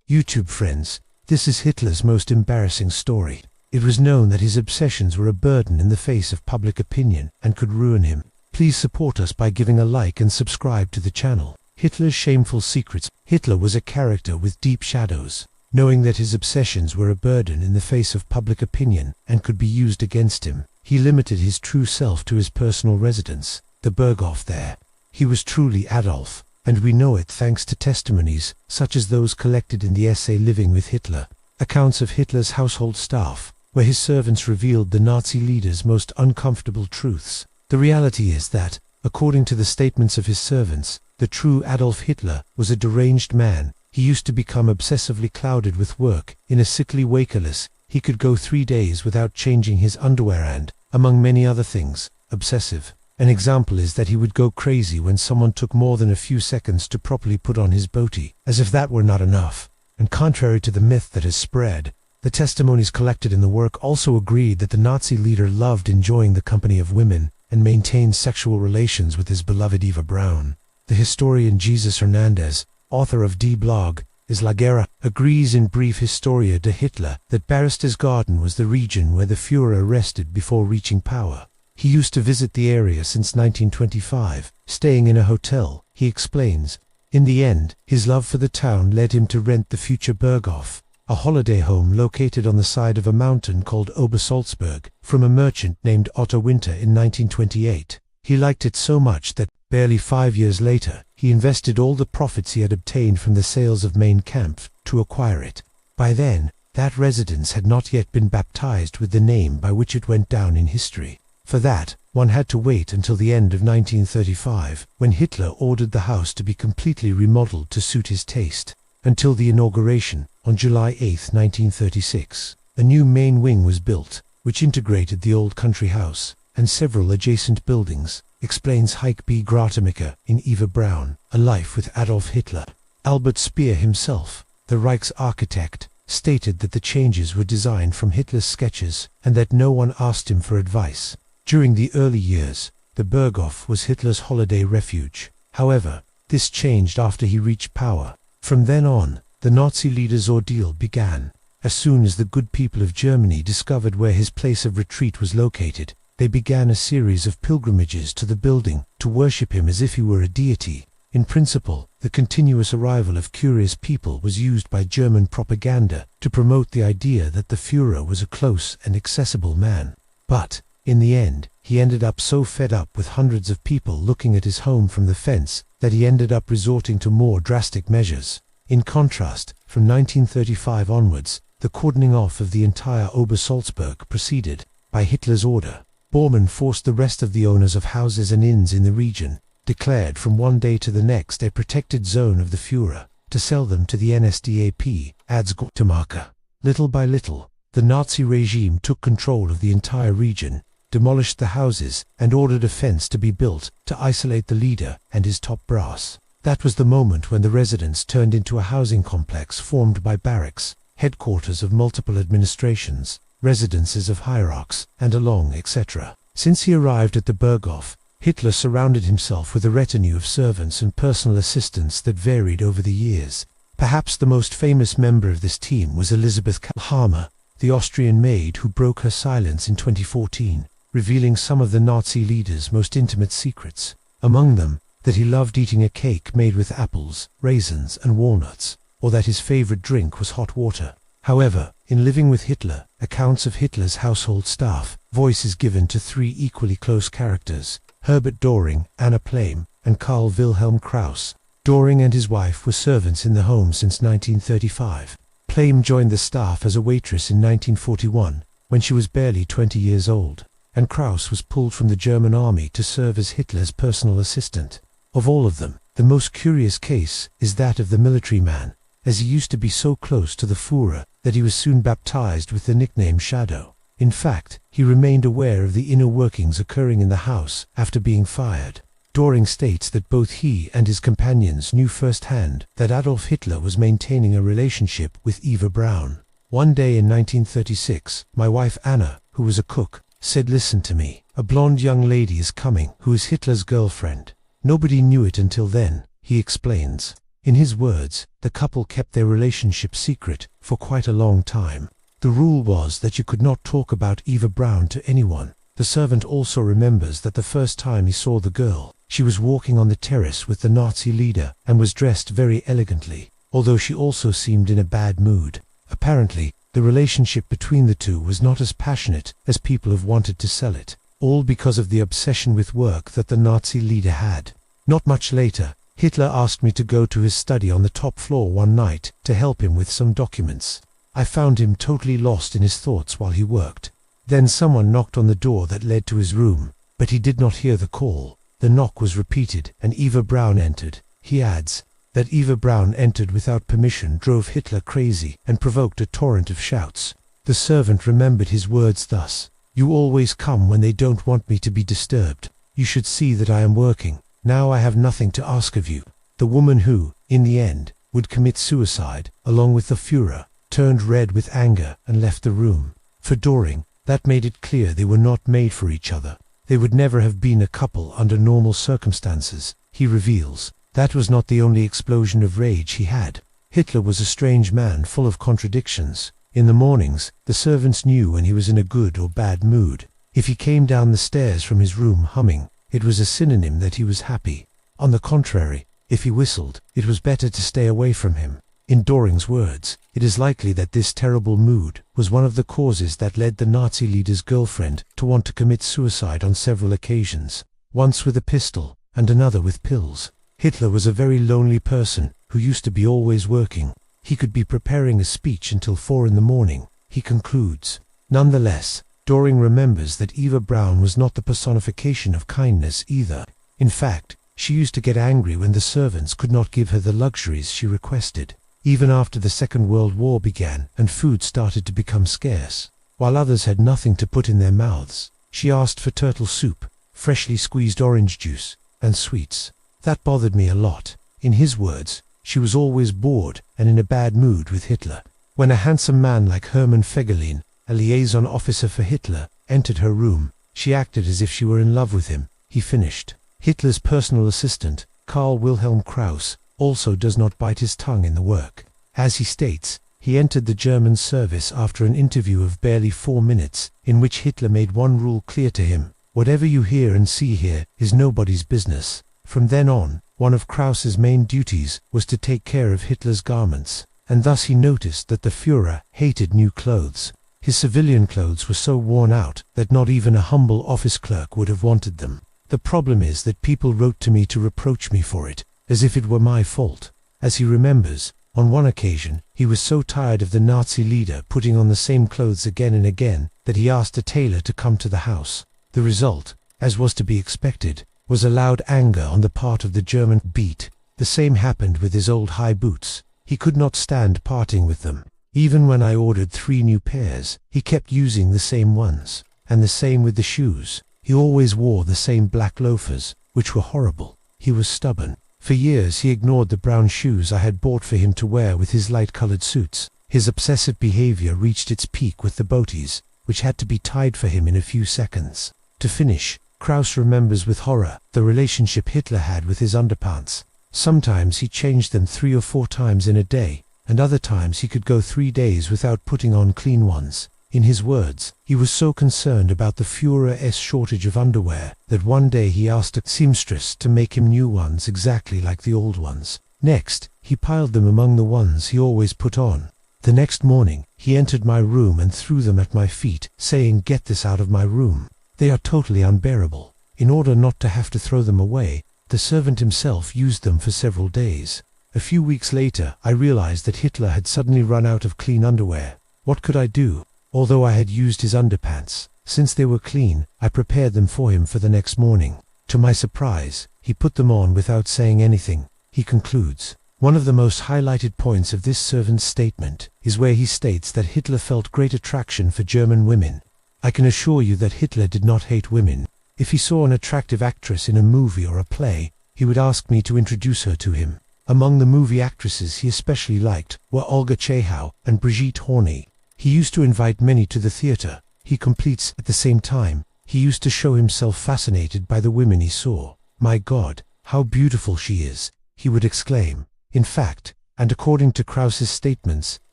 YouTube friends, this is Hitler's most embarrassing story. It was known that his obsessions were a burden in the face of public opinion and could ruin him. Please support us by giving a like and subscribe to the channel. Hitler's shameful secrets. Hitler was a character with deep shadows. Knowing that his obsessions were a burden in the face of public opinion and could be used against him, he limited his true self to his personal residence, the Berghof there. He was truly Adolf, and we know it thanks to testimonies such as those collected in the essay Living with Hitler, accounts of Hitler's household staff, where his servants revealed the Nazi leader's most uncomfortable truths. The reality is that, according to the statements of his servants, the true Adolf Hitler was a deranged man. He used to become obsessively clouded with work. In a sickly wakerless, he could go 3 days without changing his underwear and, among many other things, obsessive. An example is that he would go crazy when someone took more than a few seconds to properly put on his booty, as if that were not enough. And contrary to the myth that has spread, the testimonies collected in the work also agreed that the Nazi leader loved enjoying the company of women and maintained sexual relations with his beloved Eva Braun. The historian Jesus Hernandez, author of Die Blog is La Guerra, agrees in Brief Historia de Hitler that Berchtesgaden was the region where the Führer rested before reaching power. He used to visit the area since 1925, staying in a hotel. He explains, in the end, his love for the town led him to rent the future Berghof, a holiday home located on the side of a mountain called Obersalzberg, from a merchant named Otto Winter in 1928. He liked it so much that, barely 5 years later, he invested all the profits he had obtained from the sales of Mein Kampf to acquire it. By then, that residence had not yet been baptized with the name by which it went down in history. For that, one had to wait until the end of 1935, when Hitler ordered the house to be completely remodeled to suit his taste. Until the inauguration, on July 8, 1936, a new main wing was built, which integrated the old country house and several adjacent buildings, explains Heike B. Gratemiker in Eva Braun, A Life with Adolf Hitler. Albert Speer himself, the Reich's architect, stated that the changes were designed from Hitler's sketches and that no one asked him for advice. During the early years, the Berghof was Hitler's holiday refuge. However, this changed after he reached power. From then on, the Nazi leader's ordeal began. As soon as the good people of Germany discovered where his place of retreat was located, they began a series of pilgrimages to the building to worship him as if he were a deity. In principle, the continuous arrival of curious people was used by German propaganda to promote the idea that the Führer was a close and accessible man. But, in the end, he ended up so fed up with hundreds of people looking at his home from the fence that he ended up resorting to more drastic measures. In contrast, from 1935 onwards, the cordoning off of the entire Obersalzberg proceeded. By Hitler's order, Bormann forced the rest of the owners of houses and inns in the region, declared from one day to the next a protected zone of the Führer, to sell them to the NSDAP, adds Gutemacher. Little by little, the Nazi regime took control of the entire region, demolished the houses, and ordered a fence to be built to isolate the leader and his top brass. That was the moment when the residence turned into a housing complex formed by barracks, headquarters of multiple administrations, residences of hierarchs, and along etc. Since he arrived at the Berghof, Hitler surrounded himself with a retinue of servants and personal assistants that varied over the years. Perhaps the most famous member of this team was Elisabeth Kalhammer, the Austrian maid who broke her silence in 2014, revealing some of the Nazi leader's most intimate secrets. Among them, that he loved eating a cake made with apples, raisins, and walnuts, or that his favorite drink was hot water. However, in Living with Hitler, accounts of Hitler's household staff, voice is given to 3 equally close characters, Herbert Doring, Anna Plame, and Karl Wilhelm Krauss. Doring and his wife were servants in the home since 1935. Plame joined the staff as a waitress in 1941, when she was barely 20 years old, and Krauss was pulled from the German army to serve as Hitler's personal assistant. Of all of them, the most curious case is that of the military man, as he used to be so close to the Führer that he was soon baptized with the nickname Shadow. In fact, he remained aware of the inner workings occurring in the house after being fired. Doring states that both he and his companions knew firsthand that Adolf Hitler was maintaining a relationship with Eva Braun. One day in 1936, my wife Anna, who was a cook, said, "Listen to me. A blonde young lady is coming who is Hitler's girlfriend." Nobody knew it until then, he explains. In his words, the couple kept their relationship secret for quite a long time. The rule was that you could not talk about Eva Braun to anyone. The servant also remembers that the first time he saw the girl, she was walking on the terrace with the Nazi leader and was dressed very elegantly, although she also seemed in a bad mood. Apparently, the relationship between the two was not as passionate as people have wanted to sell it, all because of the obsession with work that the Nazi leader had. Not much later, Hitler asked me to go to his study on the top floor one night to help him with some documents. I found him totally lost in his thoughts while he worked. Then someone knocked on the door that led to his room, but he did not hear the call. The knock was repeated and Eva Braun entered. He adds that Eva Braun entered without permission drove Hitler crazy and provoked a torrent of shouts. The servant remembered his words thus: "You always come when they don't want me to be disturbed. You should see that I am working. Now I have nothing to ask of you." The woman who, in the end, would commit suicide, along with the Führer, turned red with anger and left the room. For Doring, that made it clear they were not made for each other. They would never have been a couple under normal circumstances. He reveals that was not the only explosion of rage he had. Hitler was a strange man full of contradictions. In the mornings, the servants knew when he was in a good or bad mood. If he came down the stairs from his room humming, it was a synonym that he was happy. On the contrary, if he whistled, it was better to stay away from him. In Doring's words, it is likely that this terrible mood was one of the causes that led the Nazi leader's girlfriend to want to commit suicide on several occasions, once with a pistol and another with pills. Hitler was a very lonely person who used to be always working. He could be preparing a speech until 4 in the morning, he concludes. Nonetheless, Doring remembers that Eva Braun was not the personification of kindness either. In fact, she used to get angry when the servants could not give her the luxuries she requested. Even after the Second World War began and food started to become scarce, while others had nothing to put in their mouths, she asked for turtle soup, freshly squeezed orange juice, and sweets. That bothered me a lot. In his words, she was always bored and in a bad mood with Hitler. When a handsome man like Hermann Fegelein, a liaison officer for Hitler, entered her room, she acted as if she were in love with him. He finished. Hitler's personal assistant, Karl Wilhelm Krauss, also does not bite his tongue in the work. As he states, he entered the German service after an interview of barely 4 minutes, in which Hitler made one rule clear to him: whatever you hear and see here is nobody's business. From then on, one of Krauss's main duties was to take care of Hitler's garments, and thus he noticed that the Führer hated new clothes. His civilian clothes were so worn out that not even a humble office clerk would have wanted them. The problem is that people wrote to me to reproach me for it, as if it were my fault. As he remembers, on one occasion, he was so tired of the Nazi leader putting on the same clothes again and again that he asked a tailor to come to the house. The result, as was to be expected, was a loud anger on the part of the German beat. The same happened with his old high boots. He could not stand parting with them. Even when I ordered 3 new pairs, he kept using the same ones. And the same with the shoes. He always wore the same black loafers, which were horrible. He was stubborn. For years he ignored the brown shoes I had bought for him to wear with his light-colored suits. His obsessive behavior reached its peak with the boaties, which had to be tied for him in a few seconds. To finish, Krauss remembers with horror the relationship Hitler had with his underpants. Sometimes he changed them 3 or 4 times in a day, and other times he could go 3 days without putting on clean ones. In his words, he was so concerned about the Führer's shortage of underwear that one day he asked a seamstress to make him new ones exactly like the old ones. Next, he piled them among the ones he always put on. The next morning, he entered my room and threw them at my feet, saying, "Get this out of my room. They are totally unbearable." In order not to have to throw them away, the servant himself used them for several days. A few weeks later, I realized that Hitler had suddenly run out of clean underwear. What could I do? Although I had used his underpants, since they were clean, I prepared them for him for the next morning. To my surprise, he put them on without saying anything. He concludes. One of the most highlighted points of this servant's statement is where he states that Hitler felt great attraction for German women. I can assure you that Hitler did not hate women. If he saw an attractive actress in a movie or a play, he would ask me to introduce her to him. Among the movie actresses he especially liked were Olga Chechow and Brigitte Horney. He used to invite many to the theater. He completes, at the same time, he used to show himself fascinated by the women he saw. "My God, how beautiful she is," he would exclaim. In fact, and according to Krauss's statements,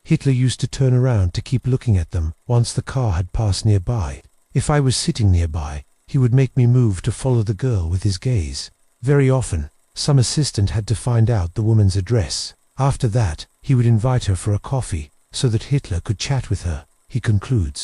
Hitler used to turn around to keep looking at them once the car had passed nearby. If I was sitting nearby, he would make me move to follow the girl with his gaze. Very often, some assistant had to find out the woman's address. After that, he would invite her for a coffee, so that Hitler could chat with her, he concludes.